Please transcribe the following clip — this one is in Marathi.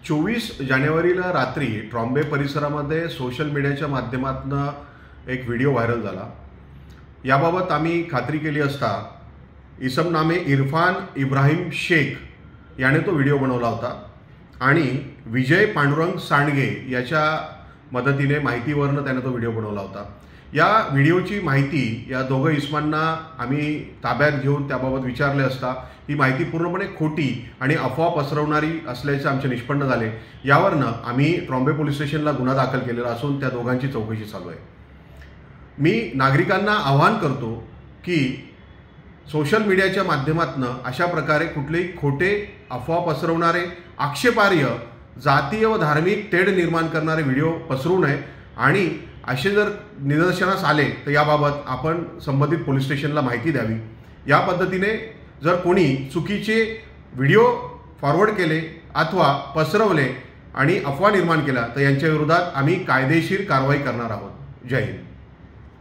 24 जानेवारीला रात्री ट्रॉम्बे परिसरामध्ये सोशल मीडियाच्या माध्यमातून एक व्हिडिओ व्हायरल झाला। याबाबत आम्ही खात्री केली असता इसम नामे इरफान इब्राहिम शेख याने तो व्हिडिओ बनवला होता आणि विजय पांडुरंग सांडगे याच्या मदतीने माहितीवरनं त्याने तो व्हिडिओ बनवला होता। या व्हिडिओची माहिती या दोघं इस्मांना आम्ही ताब्यात घेऊन त्याबाबत विचारले असता ही माहिती पूर्णपणे खोटी आणि अफवा पसरवणारी असल्याचे आमचे निष्पन्न झाले। यावरनं आम्ही ट्रॉम्बे पोलीस स्टेशनला गुन्हा दाखल केलेला असून त्या दोघांची चौकशी चालू आहे। मी नागरिकांना आवाहन करतो की सोशल मीडियाच्या माध्यमातून अशा प्रकारे कुठलेही खोटे अफवा पसरवणारे आक्षेपार्ह जातीय व धार्मिक तेढ निर्माण करणारे व्हिडिओ पसरवू नये आणि असे जर निदर्शनास आले तर याबाबत आपण संबंधित पोलीस स्टेशनला माहिती द्यावी। या पद्धतीने जर कोणी चुकीचे व्हिडिओ फॉरवर्ड केले अथवा पसरवले आणि अफवा निर्माण केला तर यांच्या विरोधात आम्ही कायदेशीर कारवाई करणार आहोत। जय हिंद।